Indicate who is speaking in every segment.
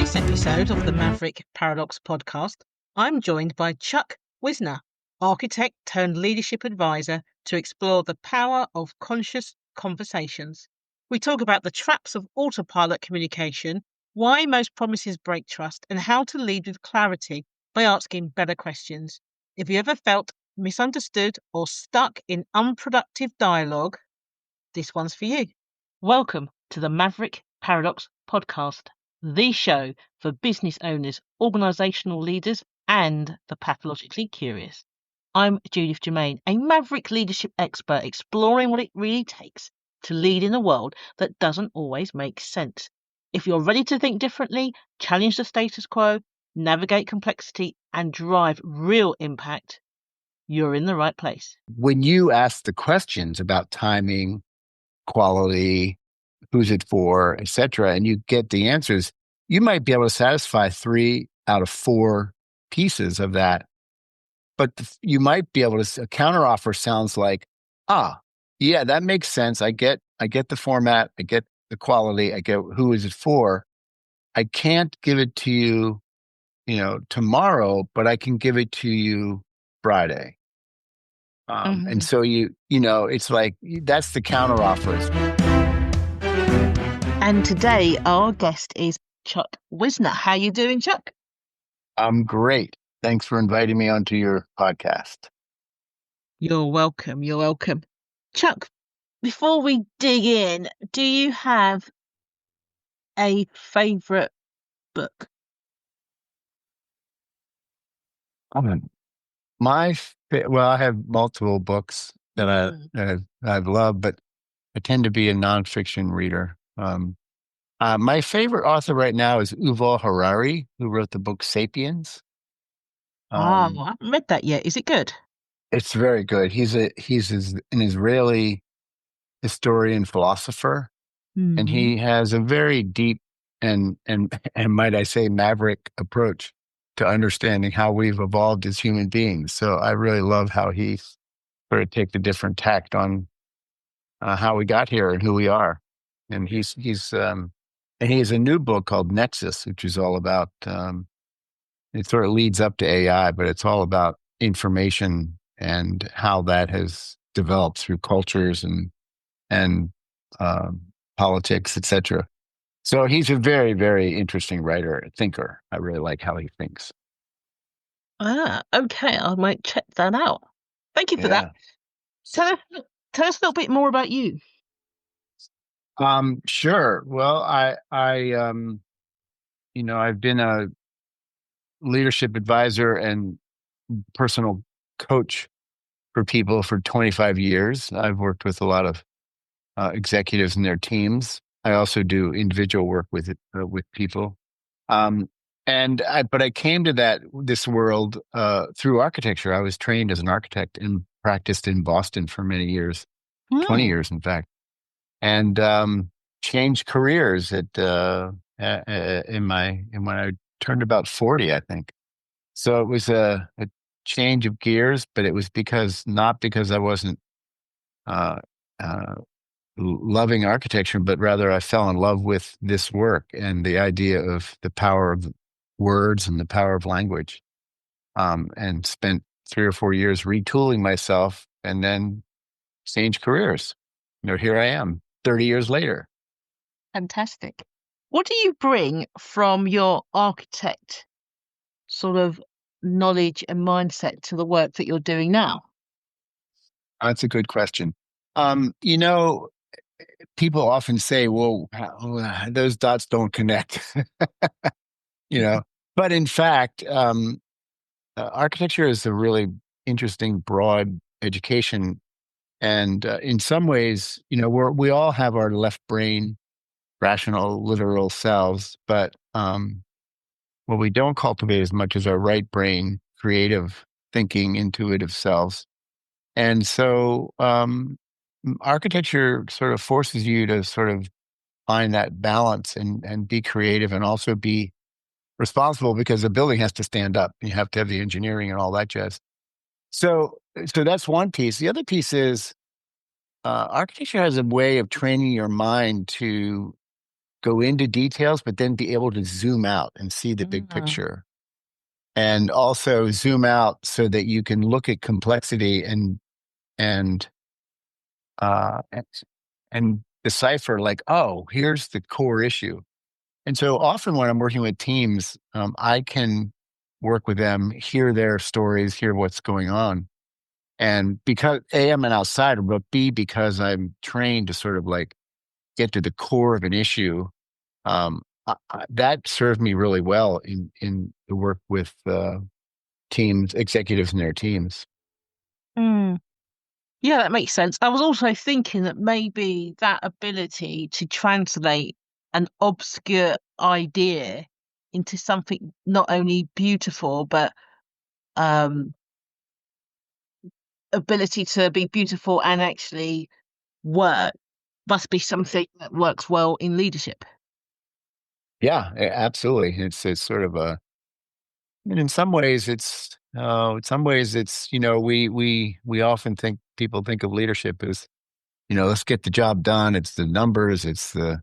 Speaker 1: this episode of the Maverick Paradox podcast, I'm joined by Chuck Wisner, architect turned leadership advisor, to explore the power of conscious conversations. We talk about the traps of autopilot communication, why most promises break trust, and how to lead with clarity by asking better questions. If you ever felt misunderstood or stuck in unproductive dialogue, this one's for you. Welcome to the Maverick Paradox podcast, the show for business owners, organisational leaders, and the pathologically curious. I'm Judith Germain, a Maverick leadership expert exploring what it really takes to lead in a world that doesn't always make sense. If you're ready to think differently, challenge the status quo, navigate complexity, and drive real impact, you're in the right place.
Speaker 2: When you ask the questions about timing, quality, who's it for, etc., and you get the answers, you might be able to satisfy 3 out of 4 pieces of that. But you might be able to, a counteroffer sounds like, yeah, that makes sense. I get the format, I get the quality, I get who is it for. I can't give it to you, tomorrow, but I can give it to you Friday. And so it's like, that's the counteroffers.
Speaker 1: And today our guest is Chuck Wisner. How you doing, Chuck?
Speaker 2: I'm great. Thanks for inviting me onto your podcast.
Speaker 1: You're welcome. You're welcome. Chuck, before we dig in, do you have a favourite book?
Speaker 2: I have multiple books that I've loved, but I tend to be a nonfiction reader. My favorite author right now is Yuval Harari, who wrote the book *Sapiens*.
Speaker 1: I haven't read that yet. Is it good?
Speaker 2: It's very good. He's an Israeli historian philosopher, and he has a very deep and might I say maverick approach to understanding how we've evolved as human beings. So I really love how he sort of takes a different tact on how we got here and who we are. And he has a new book called *Nexus*, which is all about. It sort of leads up to AI, but it's all about information and how that has developed through cultures and politics, etc. So he's a very, very interesting writer, thinker. I really like how he thinks.
Speaker 1: Okay. I might check that out. Thank you for that. Tell us a little bit more about you.
Speaker 2: Sure. Well, I've been a leadership advisor and personal coach for people for 25 years. I've worked with a lot of executives and their teams. I also do individual work with people. But I came to this world through architecture. I was trained as an architect and practiced in Boston for many years, 20 years, in fact, and changed careers when I turned about 40, I think. So it was a change of gears, but it was not because I wasn't loving architecture, but rather I fell in love with this work and the idea of the power of words and the power of language, and spent 3 or 4 years retooling myself and then changed careers. Here I am 30 years later.
Speaker 1: Fantastic. What do you bring from your architect sort of knowledge and mindset to the work that you're doing now?
Speaker 2: That's a good question. People often say, well, those dots don't connect, but in fact, architecture is a really interesting, broad education. And in some ways, we all have our left brain, rational, literal selves, but what we don't cultivate as much is our right brain, creative, thinking, intuitive selves. And so architecture sort of forces you to sort of find that balance and be creative and also be responsible, because the building has to stand up. You have to have the engineering and all that jazz. So that's one piece. The other piece is architecture has a way of training your mind to go into details, but then be able to zoom out and see the big picture. And also zoom out so that you can look at complexity and uh, and decipher, like, oh, here's the core issue. And so often when I'm working with teams, I can work with them, hear their stories, hear what's going on. And because A, I'm an outsider, but B, because I'm trained to sort of like get to the core of an issue, that served me really well in the work with teams, executives and their teams.
Speaker 1: Mm. Yeah, that makes sense. I was also thinking that maybe that ability to translate an obscure idea into something not only beautiful, but um, ability to be beautiful and actually work must be something that works well in leadership.
Speaker 2: Yeah, absolutely. It's sort of a, and in some ways it's, we often think people think of leadership as, let's get the job done. It's the numbers, it's the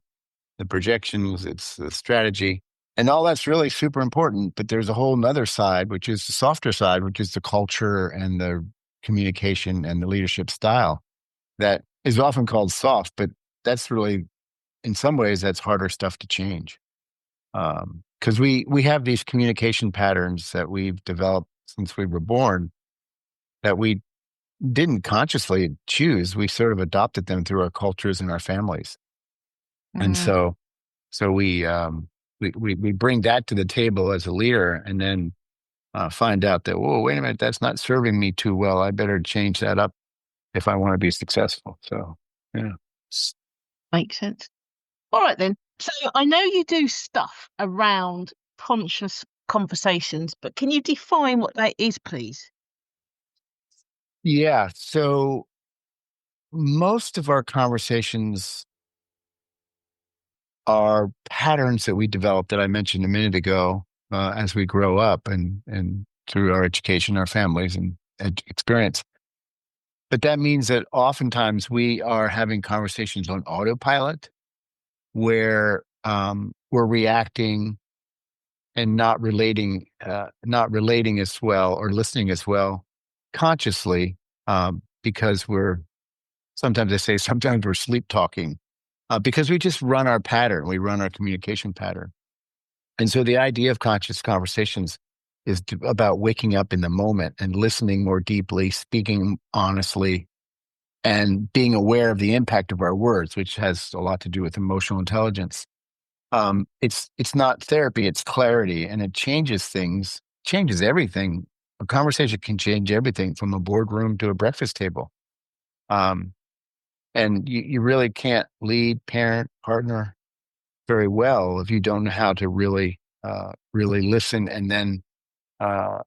Speaker 2: projections, it's the strategy. And all that's really super important. But there's a whole nother side, which is the softer side, which is the culture and the communication and the leadership style that is often called soft. But that's really, in some ways, that's harder stuff to change. Because we have these communication patterns that we've developed since we were born that we didn't consciously choose. We sort of adopted them through our cultures and our families. And
Speaker 1: Mm.
Speaker 2: so we bring that to the table as a leader, and then find out that, whoa, wait a minute, that's not serving me too well. I better change that up if I want to be successful. So, yeah.
Speaker 1: Makes sense. All right then. So I know you do stuff around conscious conversations, but can you define what that is, please?
Speaker 2: Yeah. So most of our conversations are patterns that we develop that I mentioned a minute ago as we grow up and through our education, our families, and experience. But that means that oftentimes we are having conversations on autopilot where we're reacting and not relating as well or listening as well consciously, because sometimes we're sleep talking, because we just run our pattern, we run our communication pattern. And so the idea of conscious conversations is about waking up in the moment and listening more deeply, speaking honestly, and being aware of the impact of our words, which has a lot to do with emotional intelligence. It's not therapy, it's clarity, and it changes things, changes everything. A conversation can change everything from a boardroom to a breakfast table. Um, and you really can't lead, parent, partner very well if you don't know how to really listen and then uh,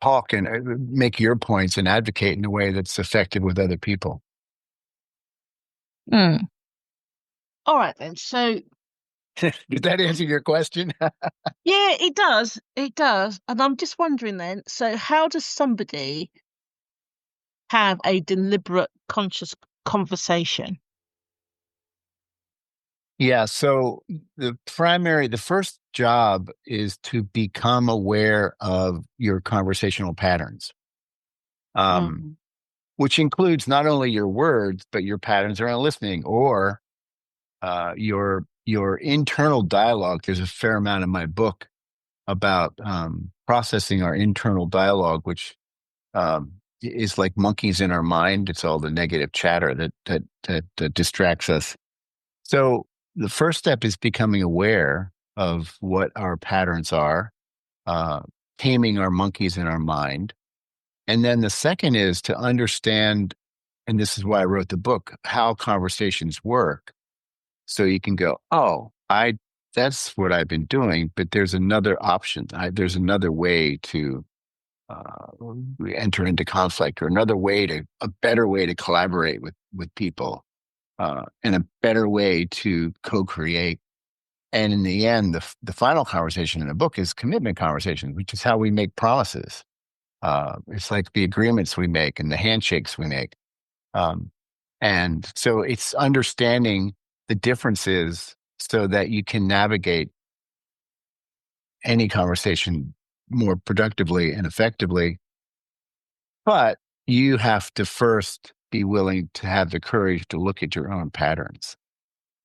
Speaker 2: talk and make your points and advocate in a way that's effective with other people.
Speaker 1: Mm. All right then. So
Speaker 2: Did that answer your question?
Speaker 1: yeah, it does. It does. And I'm just wondering then, so how does somebody have a deliberate, conscious conversation?
Speaker 2: Yeah. So the first job is to become aware of your conversational patterns, um,
Speaker 1: Mm.
Speaker 2: which includes not only your words, but your patterns around listening or your internal dialogue. There's a fair amount in my book about processing our internal dialogue, which is like monkeys in our mind. It's all the negative chatter that distracts us. So the first step is becoming aware of what our patterns are, uh, taming our monkeys in our mind. And then the second is to understand, and this is why I wrote the book, how conversations work. So you can go, oh, that's what I've been doing, but there's another option. There's another way to enter into conflict, or a better way to collaborate with people, and a better way to co-create. And in the end, the final conversation in the book is commitment conversation, which is how we make promises. It's like the agreements we make and the handshakes we make. Um, and so it's understanding the differences so that you can navigate any conversation more productively and effectively. But you have to first be willing to have the courage to look at your own patterns.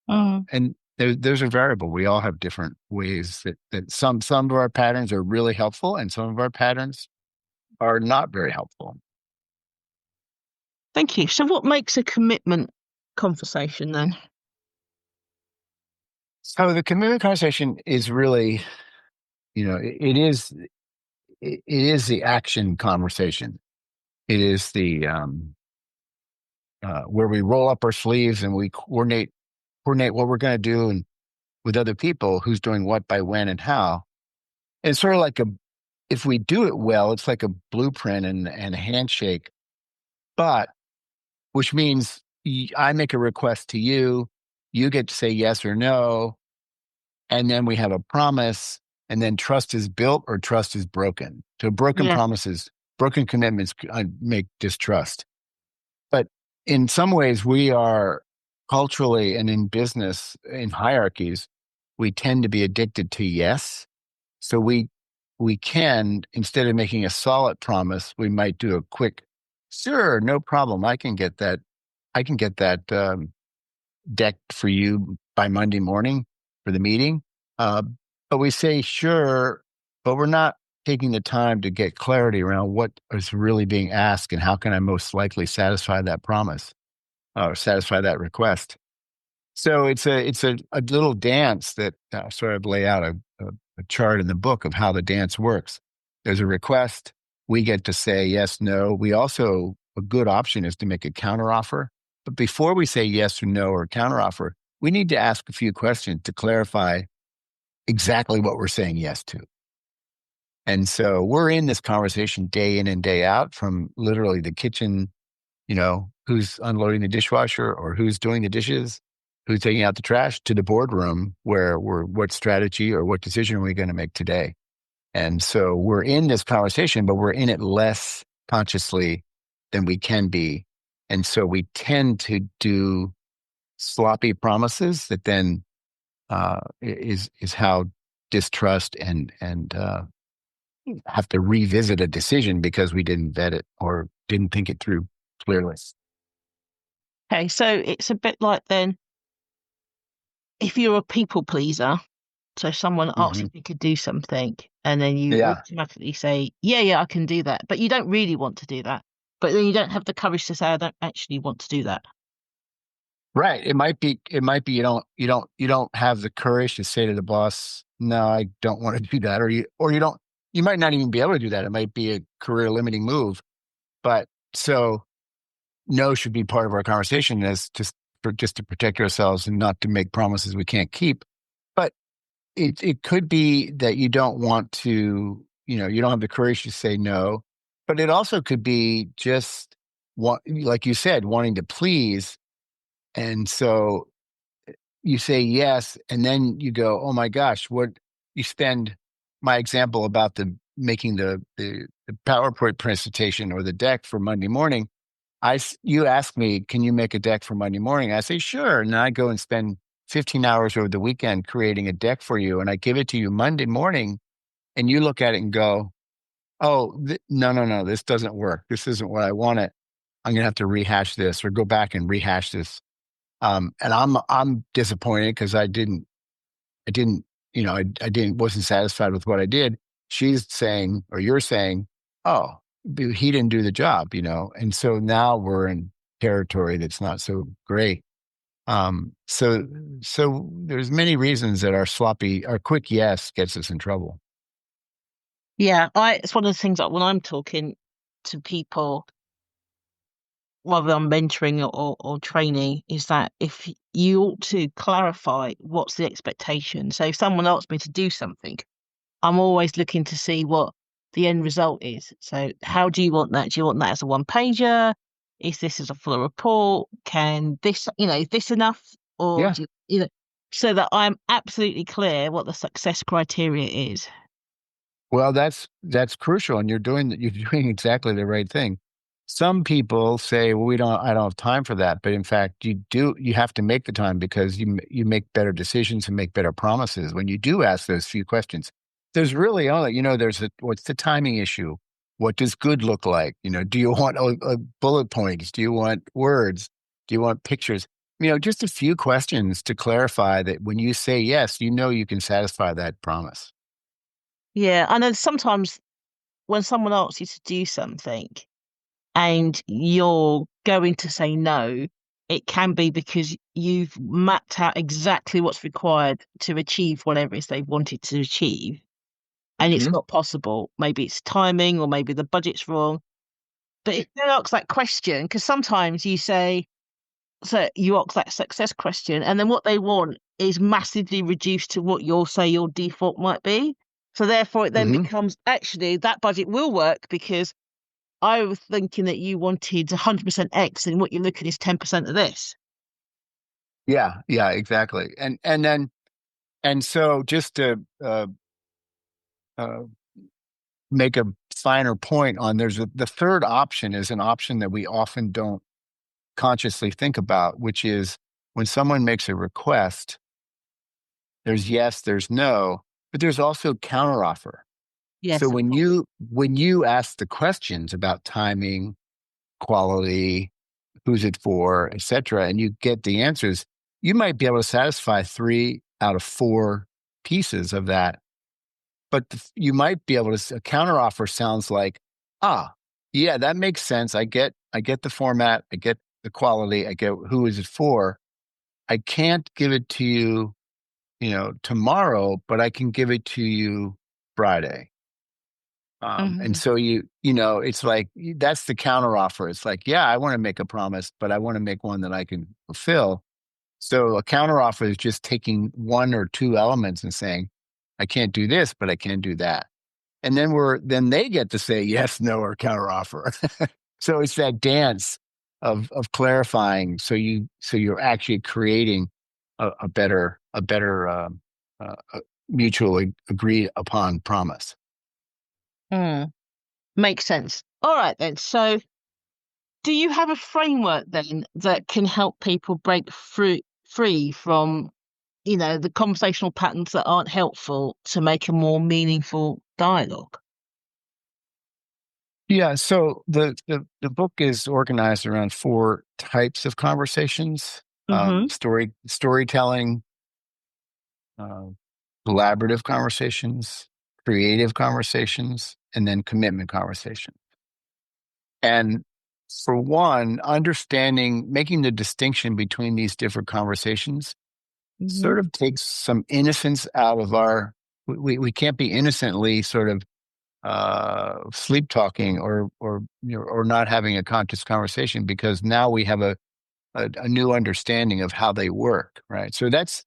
Speaker 2: And those are variable. We all have different ways that some of our patterns are really helpful and some of our patterns are not very helpful.
Speaker 1: Thank you. So what makes a commitment conversation then?
Speaker 2: So the commitment conversation is really, it is the action conversation. It is the where we roll up our sleeves and we coordinate what we're going to do and with other people, who's doing what by when and how. And it's sort of like if we do it well, it's like a blueprint and a handshake, but which means I make a request to you, you get to say yes or no, and then we have a promise, and then trust is built or trust is broken. So broken promises, broken commitments make distrust. But in some ways, we are culturally and in business, in hierarchies, we tend to be addicted to yes. So we can, instead of making a solid promise, we might do a quick, sure, no problem. I can get that. Deck for you by Monday morning for the meeting. But we say sure, but we're not taking the time to get clarity around what is really being asked and how can I most likely satisfy that promise or satisfy that request. So it's a little dance that sort of lay out a chart in the book of how the dance works. There's a request. We get to say yes, no. We also, a good option is to make a counteroffer. But before we say yes or no or counteroffer, we need to ask a few questions to clarify exactly what we're saying yes to. And so we're in this conversation day in and day out, from literally the kitchen, who's unloading the dishwasher or who's doing the dishes, who's taking out the trash, to the boardroom where what strategy or what decision are we going to make today? And so we're in this conversation, but we're in it less consciously than we can be. And so we tend to do sloppy promises that then is how distrust and have to revisit a decision because we didn't vet it or didn't think it through clearly.
Speaker 1: Okay, so it's a bit like then, if you're a people pleaser, so someone asks if you could do something, and then you automatically say, yeah, I can do that. But you don't really want to do that. But then you don't have the courage to say, I don't actually want to do that.
Speaker 2: Right. It might be you don't have the courage to say to the boss, no, I don't want to do that. Or you might not even be able to do that. It might be a career limiting move. But so no should be part of our conversation as just to protect ourselves and not to make promises we can't keep. But it could be that you don't want to, you don't have the courage to say no. But it also could be just like you said, wanting to please. And so you say yes, and then you go, oh my gosh, what you spend my example about making the PowerPoint presentation or the deck for Monday morning. You ask me, can you make a deck for Monday morning? I say, sure. And I go and spend 15 hours over the weekend creating a deck for you. And I give it to you Monday morning, and you look at it and go, oh, no, this doesn't work. This isn't what I wanted. I'm going to have to rehash this or go back and rehash this. And I'm disappointed because I wasn't satisfied with what I did. She's saying, or you're saying, oh, he didn't do the job, and so now we're in territory that's not so great. So there's many reasons that our quick yes gets us in trouble.
Speaker 1: Yeah, it's one of the things that when I'm talking to people, whether I'm mentoring or training, is that if you ought to clarify what's the expectation. So if someone asks me to do something, I'm always looking to see what the end result is. So how do you want that? Do you want that as a one-pager? Is this as a full report? Can this, is this enough? Or do you, so that I'm absolutely clear what the success criteria is.
Speaker 2: Well, that's crucial, and you're doing exactly the right thing. Some people say, well, I don't have time for that. But in fact, you have to make the time because you make better decisions and make better promises when you do ask those few questions. There's really only, what's the timing issue? What does good look like? Do you want bullet points? Do you want words? Do you want pictures? Just a few questions to clarify that when you say yes, you can satisfy that promise.
Speaker 1: Yeah, I know sometimes when someone asks you to do something and you're going to say no, it can be because you've mapped out exactly what's required to achieve whatever it is they wanted to achieve, and it's
Speaker 2: Mhm.
Speaker 1: not possible. Maybe it's timing, or maybe the budget's wrong. But if they ask that question, because sometimes you say, so you ask that success question, and then what they want is massively reduced to what you'll say your default might be. So therefore, it then
Speaker 2: Mhm.
Speaker 1: becomes actually that budget will work because I was thinking that you wanted 100% X, and what you're looking is 10% of this.
Speaker 2: Yeah, yeah, exactly. And so just to uh, make a finer point on the third option is an option that we often don't consciously think about, which is when someone makes a request, there's yes, there's no, but there's also counteroffer. So
Speaker 1: Yes, of
Speaker 2: when you ask the questions about timing, quality, who's it for, et cetera, and you get the answers, you might be able to satisfy 3 out of 4 pieces of that. But you might be able to, a counteroffer sounds like, yeah, that makes sense. I get the format, I get the quality, I get who is it for. I can't give it to you, tomorrow, but I can give it to you Friday. And
Speaker 1: course.
Speaker 2: so it's like that's the counteroffer. It's like, yeah, I want to make a promise, but I want to make one that I can fulfill. So a counteroffer is just taking 1 or 2 elements and saying, I can't do this, but I can do that. And then they get to say yes, no, or counteroffer. So it's that dance of clarifying. So you're actually creating a better mutually agreed upon promise.
Speaker 1: Mm, makes sense. All right then. So, do you have a framework then that can help people break free from, the conversational patterns that aren't helpful to make a more meaningful dialogue?
Speaker 2: Yeah. So the book is organized around 4 types of conversations:
Speaker 1: Mm-hmm.
Speaker 2: storytelling, uh, collaborative conversations, creative conversations, and then commitment conversations. And for one, understanding, making the distinction between these different conversations
Speaker 1: Mm-hmm.
Speaker 2: sort of takes some innocence out of we can't be innocently sort of sleep talking or not having a conscious conversation because now we have a new understanding of how they work, right? So that's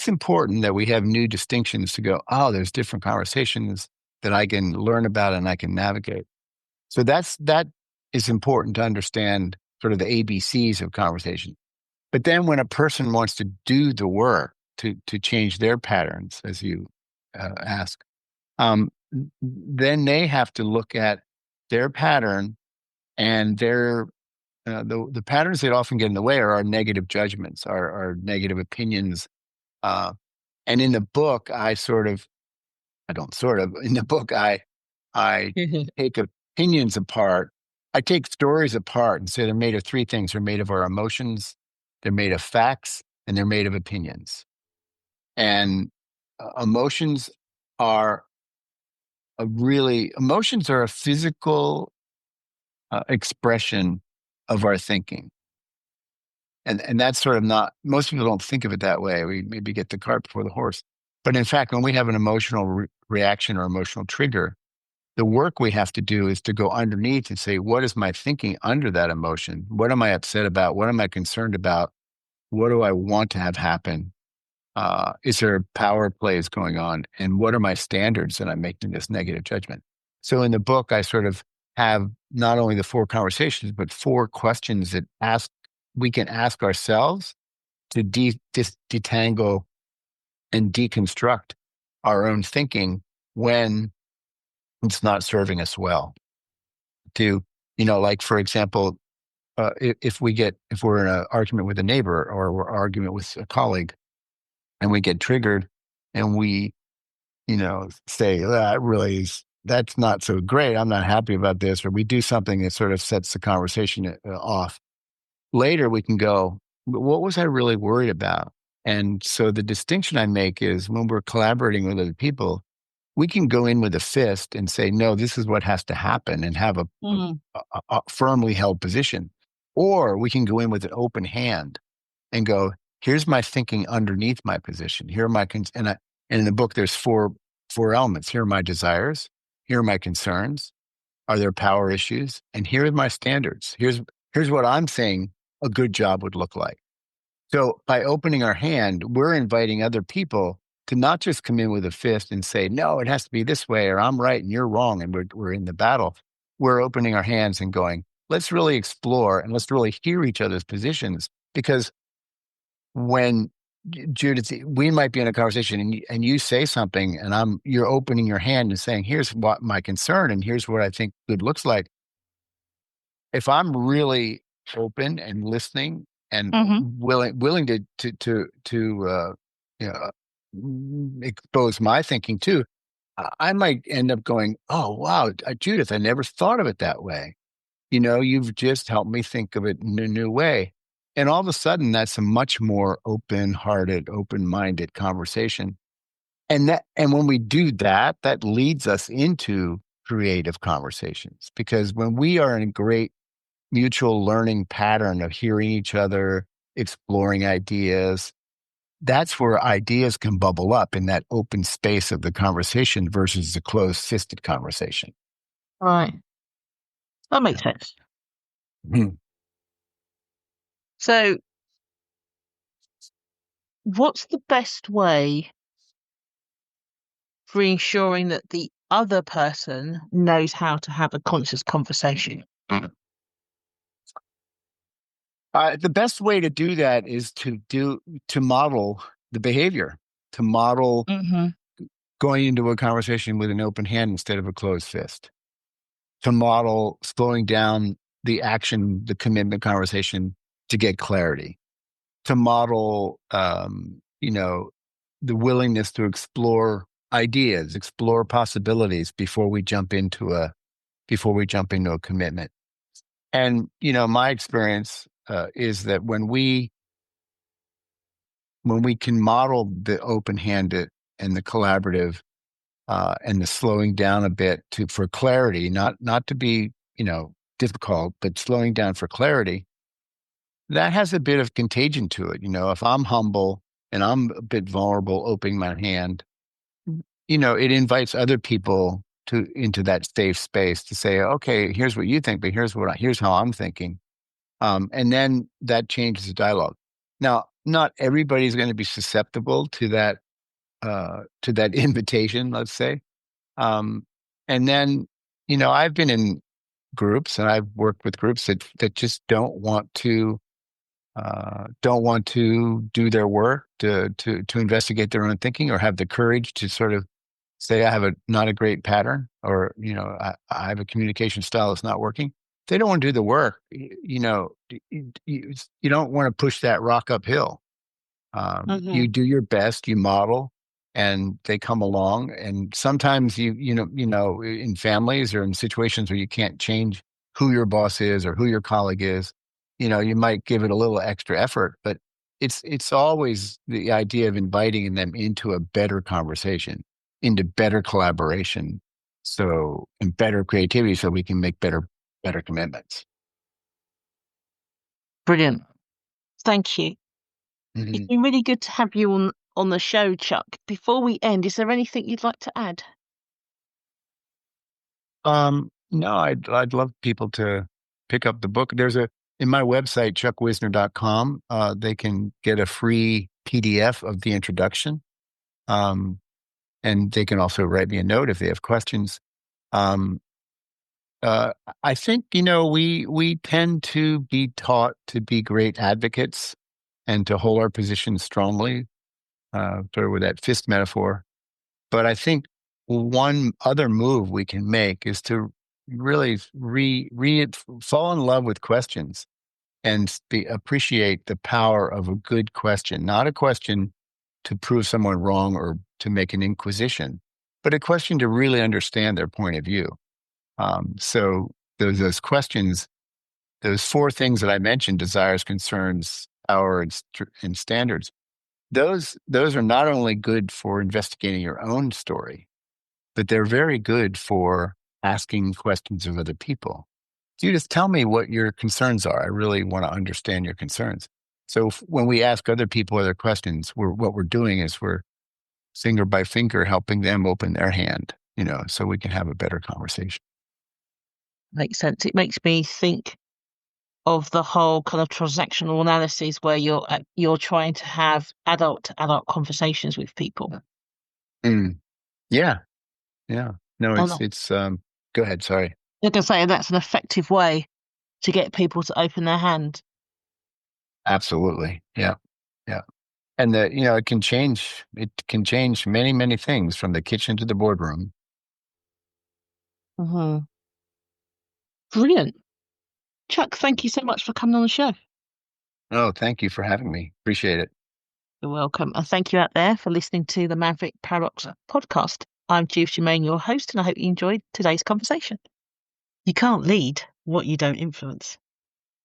Speaker 2: important that we have new distinctions to go, oh, there's different conversations that I can learn about and I can navigate. So that is important to understand sort of the ABCs of conversation. But then when a person wants to do the work to change their patterns, as you ask, then they have to look at their pattern and the patterns that often get in the way are our negative judgments, our negative opinions. Uh, and in the book, I don't sort of, in the book, I take opinions apart. I take stories apart and say they're made of 3 things. They're made of our emotions, they're made of facts, and they're made of opinions. And emotions are emotions are a physical expression of our thinking. And that's sort of not, most people don't think of it that way. We maybe get the cart before the horse. But in fact, when we have an emotional reaction or emotional trigger, the work we have to do is to go underneath and say, what is my thinking under that emotion? What am I upset about? What am I concerned about? What do I want to have happen? Is there power plays going on? And what are my standards that I'm making this negative judgment? So in the book, I sort of have not only the 4 conversations, but 4 questions that we can ask ourselves to detangle and deconstruct our own thinking when it's not serving us well. To Like for example, if we're in an argument with a neighbor or we're arguing with a colleague and we get triggered and we, say that's not so great. I'm not happy about this, or we do something that sort of sets the conversation off. Later, we can go, what was I really worried about? And so the distinction I make is when we're collaborating with other people, we can go in with a fist and say, no, this is what has to happen and have a firmly held position. Or we can go in with an open hand and go, here's my thinking underneath my position. Here are my, and in the book, there's four elements. Here are my desires. Here are my concerns. Are there power issues? And here are my standards. Here's what I'm saying a good job would look like. So by opening our hand, we're inviting other people to not just come in with a fist and say, no, it has to be this way, or I'm right and you're wrong, and we're in the battle. We're opening our hands and going, let's really explore and let's really hear each other's positions. Because when Judith, we might be in a conversation and you say something and you're opening your hand and saying, here's what my concern and here's what I think good looks like. If I'm really open and listening and willing to expose my thinking too, I might end up going, oh wow, Judith, I never thought of it that way. You've just helped me think of it in a new way. And all of a sudden, that's a much more open-hearted, open-minded conversation. And when we do that, that leads us into creative conversations. Because when we are in a great mutual learning pattern of hearing each other, exploring ideas, that's where ideas can bubble up in that open space of the conversation versus the closed-fisted conversation.
Speaker 1: Right. That makes sense. So, what's the best way for ensuring that the other person knows how to have a conscious conversation?
Speaker 2: The best way to do that is to model the behavior, to model going into a conversation with an open hand instead of a closed fist, to model slowing down the action, the commitment conversation to get clarity, to model, the willingness to explore ideas, explore possibilities before we jump into a commitment. And, my experience is that when we can model the open-handed and the collaborative and the slowing down a bit for clarity, not to be, difficult, but slowing down for clarity, that has a bit of contagion to it. If I'm humble and I'm a bit vulnerable, opening my hand, it invites other people into that safe space to say, okay, here's what you think, but here's how I'm thinking. And then that changes the dialogue. Now, not everybody's going to be susceptible to that invitation, let's say. And then, I've been in groups and I've worked with groups that just don't want to do their work to investigate their own thinking or have the courage to sort of say, I have not a great pattern, or, I have a communication style that's not working. They don't want to do the work. You don't want to push that rock uphill. You do your best, you model, and they come along. And sometimes in families or in situations where you can't change who your boss is or who your colleague is, you might give it a little extra effort, but it's always the idea of inviting them into a better conversation, into better collaboration, and better creativity, so we can make better commitments.
Speaker 1: Brilliant. Thank you. It's been really good to have you on the show, Chuck. Before we end, is there anything you'd like to add?
Speaker 2: No, I'd love people to pick up the book. In my website, chuckwisner.com, they can get a free PDF of the introduction. And they can also write me a note if they have questions. I think, we tend to be taught to be great advocates and to hold our position strongly, sort of with that fist metaphor. But I think one other move we can make is to really fall in love with questions and appreciate the power of a good question, not a question to prove someone wrong or to make an inquisition, but a question to really understand their point of view. So those questions, those four things that I mentioned, desires, concerns, power, and standards, those are not only good for investigating your own story, but they're very good for asking questions of other people. Judith, tell me what your concerns are. I really want to understand your concerns. So when we ask other people other questions, what we're doing is we're finger by finger helping them open their hand, so we can have a better conversation.
Speaker 1: Makes sense. It makes me think of the whole kind of transactional analysis where you're trying to have adult conversations with people.
Speaker 2: Yeah. No, it's go ahead. Sorry.
Speaker 1: I can say that's an effective way to get people to open their hand.
Speaker 2: Absolutely. Yeah. And it can change many, many things from the kitchen to the boardroom.
Speaker 1: Mm-hmm. Brilliant. Chuck, thank you so much for coming on the show.
Speaker 2: Oh, thank you for having me. Appreciate it.
Speaker 1: You're welcome. And thank you out there for listening to the Maverick Paradox podcast. I'm Judith Germain, your host, and I hope you enjoyed today's conversation. You can't lead what you don't influence.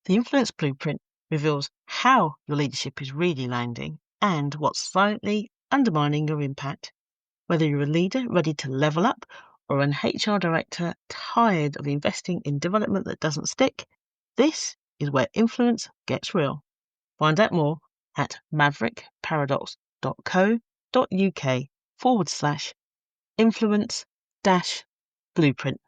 Speaker 1: The Influence Blueprint reveals how your leadership is really landing and what's silently undermining your impact. Whether you're a leader ready to level up or an HR director tired of investing in development that doesn't stick, this is where influence gets real. Find out more at maverickparadox.co.uk/influence-blueprint.